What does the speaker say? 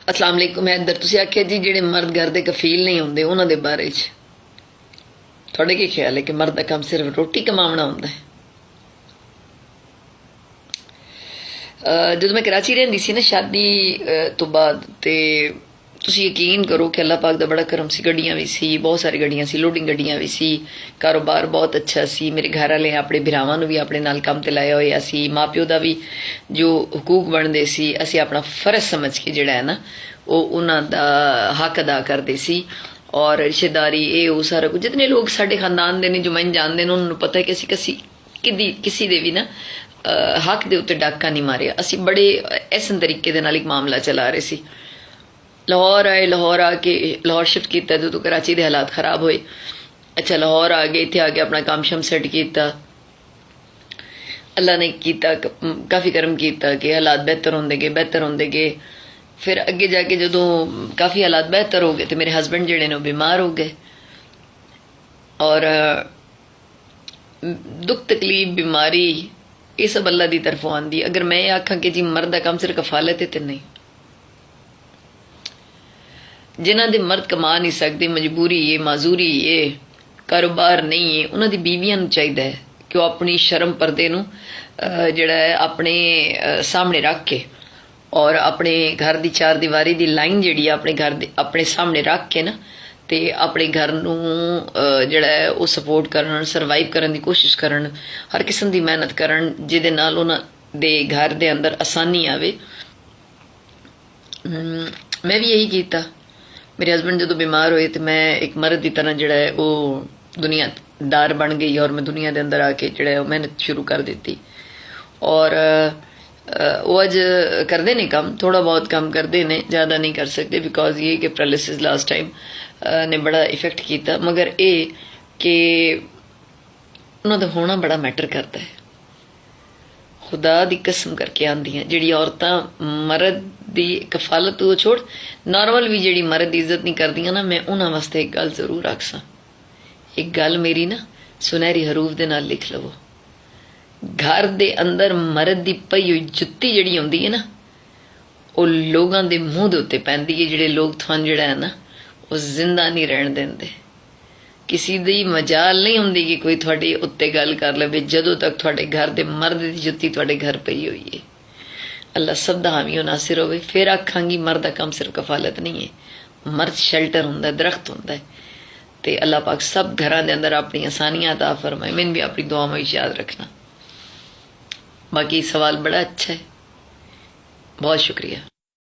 अस्सलाम वालेकुम। मैं इधर तुसीं आख्या जी जेडे मर्द घर दे कफील नहीं होंदे उन्हां दे बारे च तुहाडा की ख्याल है कि मर्द का काम सिर्फ रोटी कमावना होंदा है? जदों मैं कराची रहिंदी सी ना शादी तो बाद ते तुसीं यकीन करो कि अल्लाह पाक दा बड़ा करम सी। गड्डियां भी सी, बहुत सारी गड्डियां सी, लोडिंग गड्डियां भी सी, कारोबार बहुत अच्छा सी। मेरे घर वाले अपने भरावां नूं भी अपने नाल काम ते लाया होया सी। माँ प्यो दा भी जो हुकूक बनदे सी असीं अपना फर्ज समझ के जिहड़ा है ना वो उन्हां दा हक अदा करदे सी। और रिश्तेदारी ये वो सारा कुछ जितने लोग साडे खानदान दे ने जो मैनूं जानदे ने उन्हां नूं पता है कि असीं किसी दे भी ना हक दे उत्ते डाका नहीं मारिया। असीं बड़े ऐसे तरीके दे नाल एक मामला चला रहे सी। लाहौर आए, लाहौर आके लाहौर शिफ्ट किया जो कराची के हालात खराब होए। अच्छा लाहौर आ गए, इतने आके अपना काम शम सैट किया। अल्लाह ने किया काफ़ी करम किया कि हालात बेहतर होंदे गए। फिर अगे जाके जो काफ़ी हालात बेहतर हो गए तो मेरे हसबैंड जेडे ने बीमार हो गए। और दुख तकलीफ बीमारी ये सब अल्लाह की तरफों आती। अगर मैं आखा कि जी मर्द का काम सिर्फ कफालत है तो नहीं। जिन्हों के मर्द कमा नहीं सकते, मजबूरी है, माजूरी है, कारोबार नहीं है, उन्होंने बीवियां चाहिए है कि वह अपनी शर्म पर्दे नूं जिहड़ा है अपने सामने रख के और अपने घर की चार दीवारी की लाइन जिहड़ी है अपने घर अपने सामने रख के ना ते अपने घर नूं जिहड़ा है वो सपोर्ट करन, सरवाइव करन की कोशिश करन, हर किस्म की मेहनत करन जिहदे नाल उन्हां दे घर दे अंदर आसानी आवे। मैं भी यही किया। मेरे हसबैंड जो बीमार होए तो मैं एक मर्द की तरह जिहड़ा है वो दुनियादार बन गई और मैं दुनिया के अंदर आके जिहड़ा है मेहनत शुरू कर दी। और वो अज करते ने काम, थोड़ा बहुत काम करते ने, ज़्यादा नहीं कर सकते बिकॉज ये कि पैरालिसिस लास्ट टाइम ने बड़ा इफेक्ट किया। मगर ये कि उन्होंने होना बड़ा मैटर करता है। खुदा दी कसम करके आंदी हैं जिहड़ी औरतां मर्द दी कफालत तो छोड़ नॉर्मल भी जिहड़ी मर्द दी इज्जत नहीं करदियां ना, मैं उन्हां वास्ते एक गल जरूर आखसां। एक गल मेरी ना सुनहरी हरूफ दे नाल लिख लवो। घर दे अंदर मर्द दी पई हुई जुत्ती जिहड़ी हुंदी है ना वो लोगां दे मूंह दे उत्ते पैंदी है। जिहड़े लोग तुहानूं जिहड़ा है ना वो जिंदा नहीं रहण देंदे। किसी दी मजाल नहीं होंदी कि कोई थोड़े उत्ते गल कर लवे जदों तक थोड़े घर दे मर्द दी जुत्ती थोड़े घर पई हुई है। अल्लाह सब दा हामी नासिर होवे। फिर आखांगी मर्द दा काम सिर्फ कफालत नहीं है, मर्द शेल्टर हुंदा, दरख्त हुंदा है। ते अल्लाह पाक सब घरां दे अंदर अपनी आसानियां अता फरमाए। मैनूं भी अपनी दुआ में याद रखना। बाकी सवाल बड़ा अच्छा है, बहुत शुक्रिया।